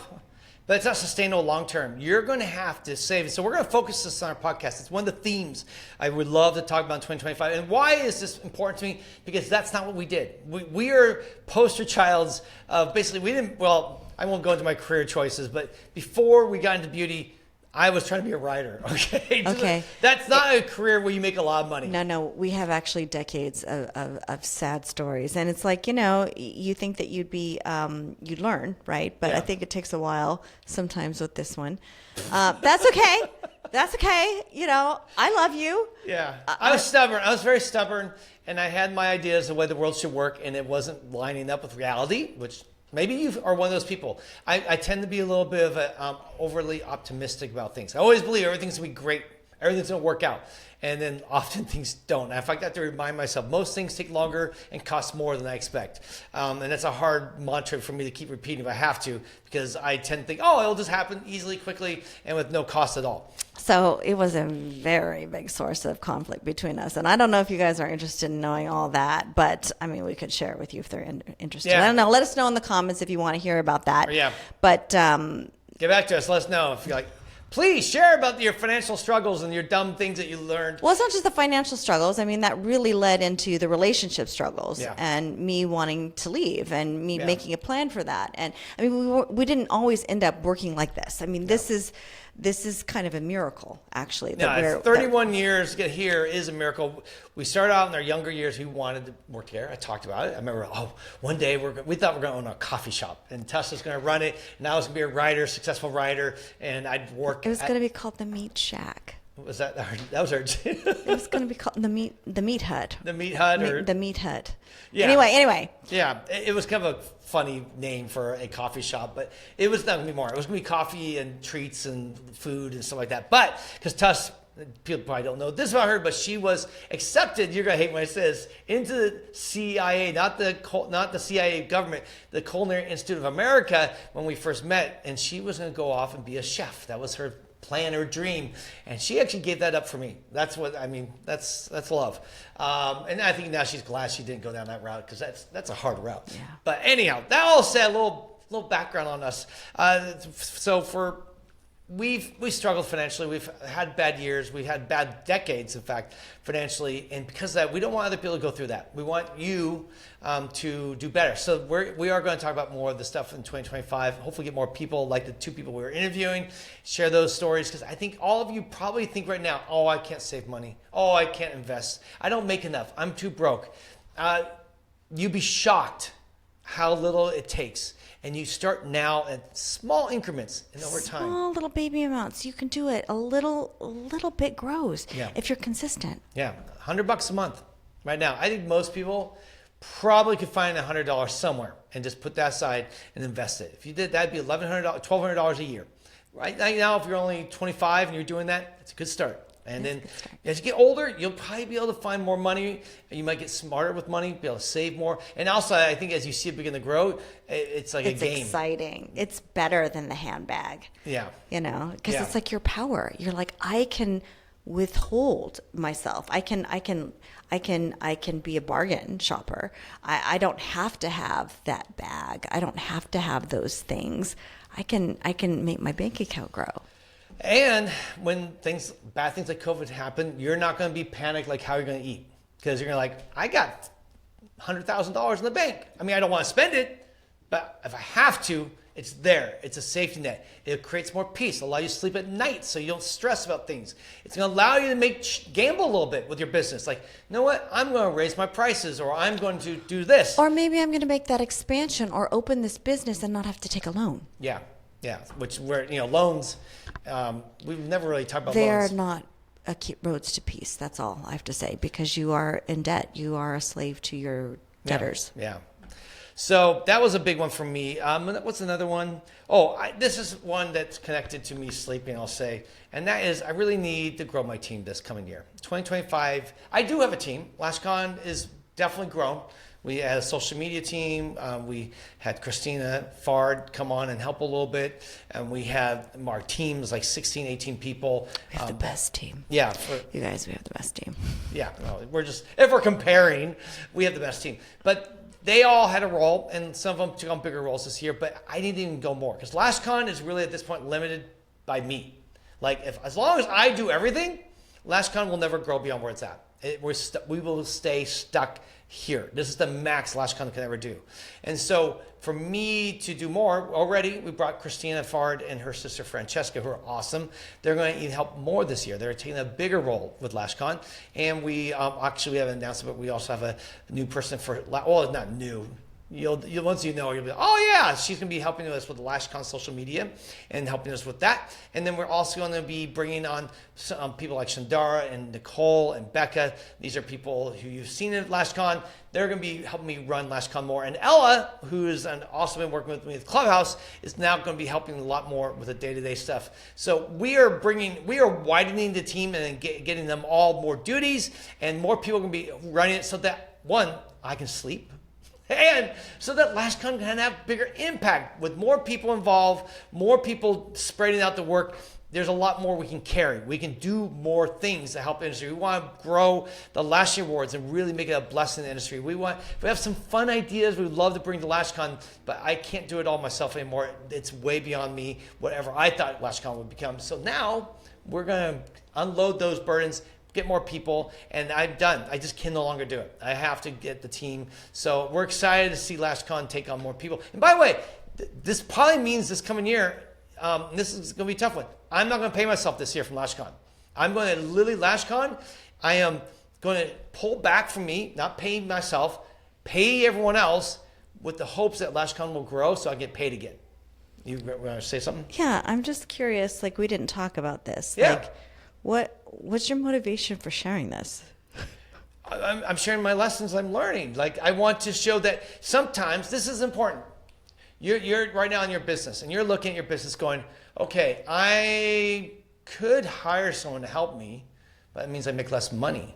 but it's not sustainable long term. You're going to have to save. So we're going to focus this on our podcast. It's one of the themes I would love to talk about in 2025. And why is this important to me? Because that's not what we did. We are poster childs of basically, I won't go into my career choices, but before we got into beauty, I was trying to be a writer, okay? Okay. That's not a career where you make a lot of money. No, we have actually decades of sad stories. And it's like, you think that you'd learn, right? But Yeah. I think it takes a while sometimes with this one. That's okay. That's okay. I love you. Yeah. I was stubborn. I was very stubborn, and I had my ideas of the way the world should work, and it wasn't lining up with reality, which maybe you are one of those people. I tend to be a little bit of overly optimistic about things. I always believe everything's going to be great. Everything's going to work out. And then often things don't. In fact, I have to remind myself, most things take longer and cost more than I expect. And that's a hard mantra for me to keep repeating if I have to, because I tend to think, it'll just happen easily, quickly, and with no cost at all. So it was a very big source of conflict between us. And I don't know if you guys are interested in knowing all that, but we could share it with you if they're interested. Yeah. I don't know. Let us know in the comments if you want to hear about that. Yeah. But get back to us. Let us know if you're like, please share about your financial struggles and your dumb things that you learned. Well, it's not just the financial struggles. That really led into the relationship struggles and me wanting to leave and me making a plan for that. And we didn't always end up working like this. This is kind of a miracle, actually. It's 31 years to get here is a miracle. We started out in our younger years. We wanted to work here. I talked about it. I remember, one day we thought we were going to own a coffee shop, and Tuss was going to run it, and I was going to be a writer, successful writer, and I'd work. It was going to be called the Meat Shack. Was that was our? It was going to be called the Meat Hut. The Meat Hut, the Meat Hut. Yeah. Anyway. Yeah, it was kind of a funny name for a coffee shop, but it was not going to be more. It was going to be coffee and treats and food and stuff like that. But because Tuss, people probably don't know this about her, but she was accepted. You're going to hate when I say this, into the CIA, not the CIA government, the Culinary Institute of America when we first met, and she was going to go off and be a chef. That was her plan or dream, and she actually gave that up for me. That's what that's love. And I think now she's glad she didn't go down that route, because that's a hard route. Yeah. But anyhow, that all said, a little background on us. We struggled financially. We've had bad years. We've had bad decades, in fact, financially. And because of that, we don't want other people to go through that. We want you to do better. So we are going to talk about more of the stuff in 2025. Hopefully get more people like the two people we were interviewing, share those stories. Because I think all of you probably think right now, I can't save money. I can't invest. I don't make enough. I'm too broke. You'd be shocked how little it takes. And you start now at small increments and over time. Small little baby amounts. You can do it. A little bit grows if you're consistent. Yeah, $100 a month right now. I think most people probably could find $100 somewhere and just put that aside and invest it. If you did, that'd be $1,100, $1,200 a year. Right now, if you're only 25 and you're doing that, it's a good start. And then as you get older, you'll probably be able to find more money, and you might get smarter with money, be able to save more. And also, I think as you see it begin to grow, it's like a game. It's exciting. It's better than the handbag. Yeah. Because it's like your power. You're like, I can withhold myself. I can be a bargain shopper. I don't have to have that bag. I don't have to have those things. I can make my bank account grow. And when bad things like COVID happen, you're not going to be panicked like how you're going to eat, because you're going to I got $100,000 in the bank. I don't want to spend it, but if I have to, It's there. It's a safety net. It creates more peace, allow you to sleep at night so you don't stress about things. It's going to allow you to gamble a little bit with your business. Like, you know what? I'm going to raise my prices, or I'm going to do this. Or maybe I'm going to make that expansion or open this business and not have to take a loan. Yeah. Which loans, we've never really talked about They're loans. not roads to peace. That's all I have to say, because you are in debt. You are a slave to your debtors. Yeah. So that was a big one for me. What's another one? This is one that's connected to me sleeping, I'll say. And that is, I really need to grow my team this coming year. 2025, I do have a team. LashCon is definitely grown. We had a social media team. We had Christina Fard come on and help a little bit. And we have our teams, like 16, 18 people. We have the best team. Yeah. You guys, we have the best team. Yeah. If we're comparing, we have the best team. But they all had a role, and some of them took on bigger roles this year, but I didn't even go more because LashCon is really at this point limited by me. Like, as long as I do everything, LashCon will never grow beyond where it's at. We will stay stuck here. This is the max LashCon can ever do. And so for me to do more, already we brought Christina Fard and her sister Francesca, who are awesome. They're going to help more this year. They're taking a bigger role with LashCon. And we actually have an announcement, but we also have a new person not new. Once you know, you'll be like, oh yeah, she's going to be helping us with the LashCon social media and helping us with that. And then we're also going to be bringing on some people like Shandara and Nicole and Becca. These are people who you've seen at LashCon. They're going to be helping me run LashCon more. And Ella, who has also been working with me at Clubhouse, is now going to be helping a lot more with the day-to-day stuff. So we are widening the team and getting them all more duties, and more people are going to be running it so that, one, I can sleep. And so that LashCon can have bigger impact with more people involved, more people spreading out the work. There's a lot more we can carry. We can do more things to help the industry. We want to grow the Lash Awards and really make it a blessing in the industry. If we have some fun ideas we'd love to bring to LashCon, but I can't do it all myself anymore. It's way beyond me, whatever I thought LashCon would become. So now we're going to unload those burdens, get more people, and I'm done. I just can no longer do it. I have to get the team. So we're excited to see LashCon take on more people. And by the way, this probably means this coming year, this is going to be a tough one. I'm not going to pay myself this year from LashCon. I'm going to literally LashCon. I am going to pull back from me, not paying myself, pay everyone else with the hopes that LashCon will grow so I get paid again. You want to say something? Yeah, I'm just curious. Like, we didn't talk about this. Yeah. Like, what's your motivation for sharing this? I'm sharing my lessons I'm learning. Like, I want to show that sometimes this is important. You're right now in your business, and you're looking at your business going, okay, I could hire someone to help me, but that means I make less money.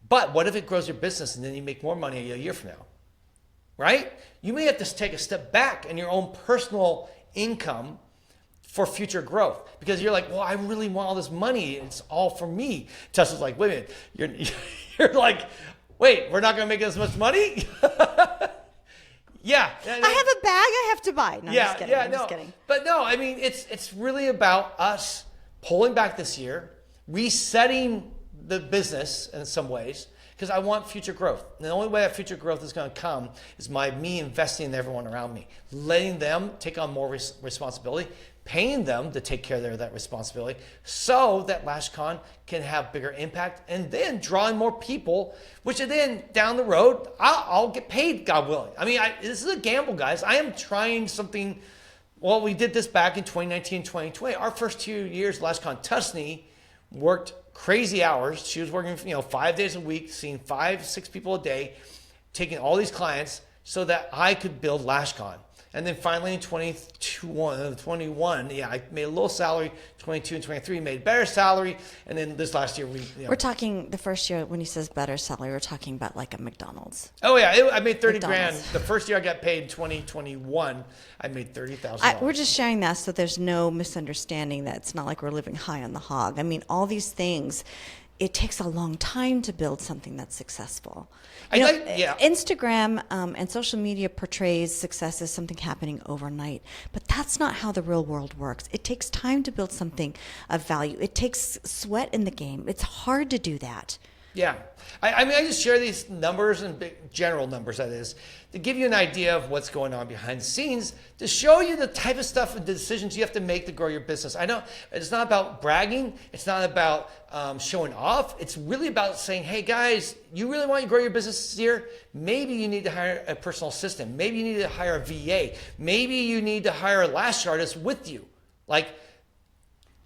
But what if it grows your business and then you make more money a year from now? Right? You may have to take a step back in your own personal income for future growth, because you're like, well, I really want all this money. It's all for me. Tessa's like, wait a minute. You're like, wait, we're not going to make as much money? Yeah. I have a bag I have to buy. No, Yeah, I'm just kidding. But no, I mean, it's really about us pulling back this year, resetting the business in some ways, because I want future growth. And the only way that future growth is going to come is me investing in everyone around me, letting them take on more responsibility, paying them to take care of that responsibility so that LashCon can have bigger impact, and then drawing more people, which then down the road, I'll get paid, God willing. I mean, this is a gamble, guys. I am trying something. Well, we did this back in 2019, 2020. Our first 2 years, LashCon, Tussanee worked crazy hours. She was working, 5 days a week, seeing 5-6 people a day, taking all these clients so that I could build LashCon. And then finally in 21, I made a little salary. 22 and 23 made better salary. And then this last year, we're talking the first year when he says better salary, we're talking about like a McDonald's. Oh yeah, I made 30 McDonald's. grand. The first year I got paid in 2021, I made $30,000. We're just sharing that so there's no misunderstanding that it's not like we're living high on the hog. I mean, all these things, it takes a long time to build something that's successful. Instagram and social media portrays success as something happening overnight, but that's not how the real world works. It takes time to build something of value. It takes sweat in the game. It's hard to do that. Yeah. I mean, I just share these numbers and big, general numbers, that is, to give you an idea of what's going on behind the scenes, to show you the type of stuff and the decisions you have to make to grow your business. I know it's not about bragging. It's not about showing off. It's really about saying, hey, guys, you really want to grow your business this year? Maybe you need to hire a personal assistant. Maybe you need to hire a VA. Maybe you need to hire a lash artist with you. Like,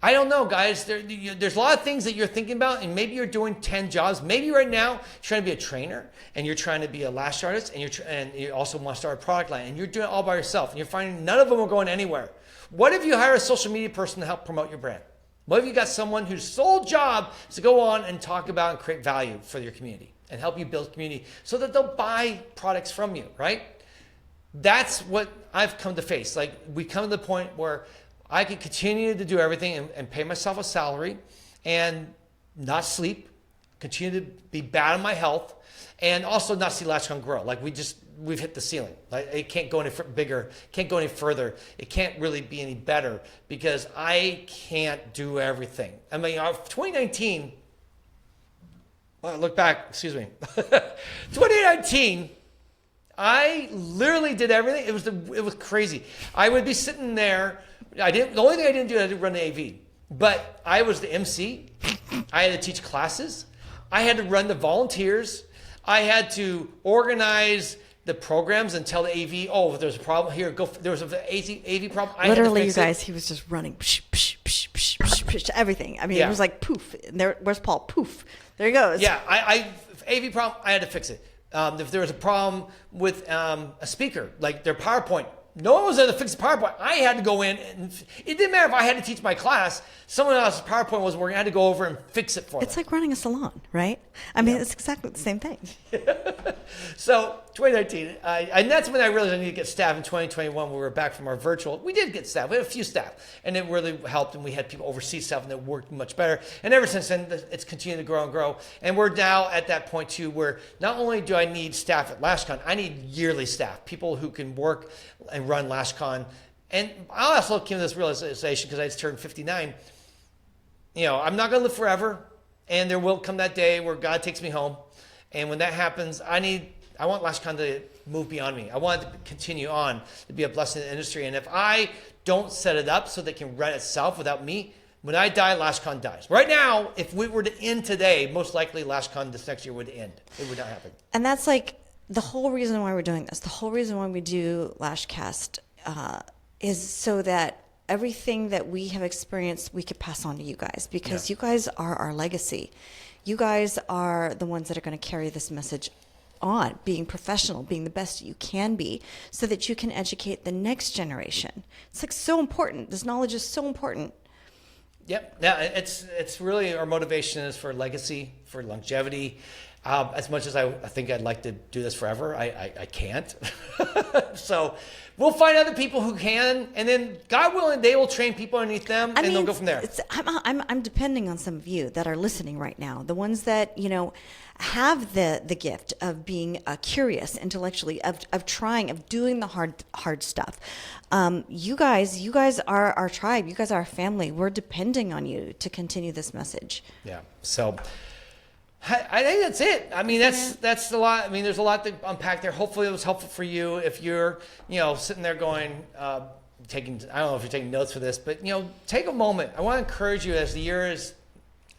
I don't know, guys. There's a lot of things that you're thinking about, and maybe you're doing 10 jobs. Maybe right now you're trying to be a trainer, and you're trying to be a lash artist, and you also want to start a product line, and you're doing it all by yourself, and you're finding none of them are going anywhere. What if you hire a social media person to help promote your brand? What if you got someone whose sole job is to go on and talk about and create value for your community and help you build community so that they'll buy products from you, right? That's what I've come to face. Like, we come to the point where I can continue to do everything and pay myself a salary and not sleep, continue to be bad on my health, and also not see LashCon grow. Like, we've hit the ceiling. Like, it can't go any bigger, can't go any further. It can't really be any better because I can't do everything. I mean, 2019, well, look back, excuse me, 2019, I literally did everything. It was crazy. I would be sitting there. The only thing I didn't do, I didn't run the AV, but I was the MC. I had to teach classes. I had to run the volunteers. I had to organize the programs and tell the AV, oh, if there's a problem here, go. There was an AV problem. Literally, you guys, he was just running psh, psh, psh, psh, psh, psh, everything. I mean, It was like poof. Where's Paul? Poof. There he goes. Yeah, AV problem, I had to fix it. If there was a problem with a speaker, like their PowerPoint, no one was there to fix the PowerPoint. I had to go in, and it didn't matter if I had to teach my class. Someone else's PowerPoint was working. I had to go over and fix it for them. It's like running a salon, right? I mean, It's exactly the same thing. So 2019, and that's when I realized I needed to get staff. In 2021, when we were back from our virtual, we did get staff. We had a few staff, and it really helped, and we had people oversee stuff, and it worked much better. And ever since then, it's continued to grow and grow. And we're now at that point, too, where not only do I need staff at LashCon, I need yearly staff, people who can work and run LashCon. And I also came to this realization because I just turned 59. I'm not going to live forever, and there will come that day where God takes me home. And when that happens, I want LashCon to move beyond me. I want it to continue on, to be a blessing in the industry. And if I don't set it up so that it can run itself without me, when I die, LashCon dies. Right now, if we were to end today, most likely LashCon this next year would end. It would not happen. And that's like the whole reason why we're doing this. The whole reason why we do LashCast is so that everything that we have experienced, we could pass on to you guys, because you guys are our legacy. You guys are the ones that are going to carry this message on, being professional, being the best you can be, so that you can educate the next generation. It's like so important. This knowledge is so important. Yep. Yeah, it's really, our motivation is for legacy, for longevity. As much as I think I'd like to do this forever, I can't. So we'll find other people who can, and then God willing, they will train people underneath them, and they'll go from there. I'm depending on some of you that are listening right now, the ones that have the gift of being curious intellectually, of trying, of doing the hard stuff. You guys are our tribe. You guys are our family. We're depending on you to continue this message. Yeah. So I think that's it. I mean, that's a lot. I mean, there's a lot to unpack there. Hopefully it was helpful for you. If you're, sitting there going, I don't know if you're taking notes for this, but, take a moment. I want to encourage you as the year is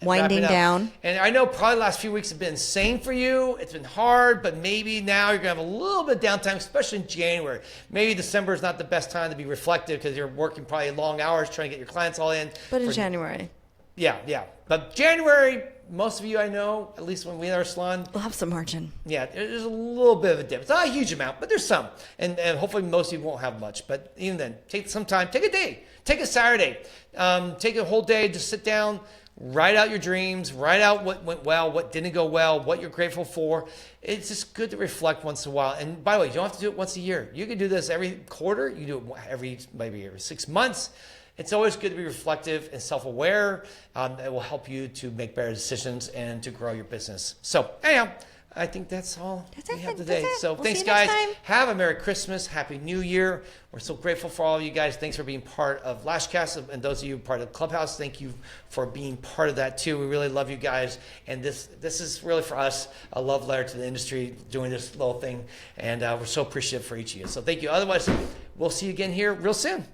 winding down. And I know probably the last few weeks have been insane for you. It's been hard, but maybe now you're going to have a little bit of downtime, especially in January. Maybe December is not the best time to be reflective because you're working probably long hours trying to get your clients all in. But in January. Yeah. But January, most of you I know, at least when we in our salon, we'll have some margin. Yeah, there's a little bit of a dip. It's not a huge amount, but there's some. And hopefully most of you won't have much. But even then, take some time. Take a day. Take a Saturday. Take a whole day to sit down, write out your dreams, write out what went well, what didn't go well, what you're grateful for. It's just good to reflect once in a while. And by the way, you don't have to do it once a year. You can do this every quarter. You do it maybe every 6 months. It's always good to be reflective and self-aware. It will help you to make better decisions and to grow your business. So anyhow, I think that's all That's we it. have today. That's it. So We'll thanks, see you next guys. time. Have a Merry Christmas. Happy New Year. We're so grateful for all of you guys. Thanks for being part of LashCast. And those of you part of Clubhouse, thank you for being part of that too. We really love you guys. And this is really for us a love letter to the industry doing this little thing. And we're so appreciative for each of you. So thank you. Otherwise, we'll see you again here real soon.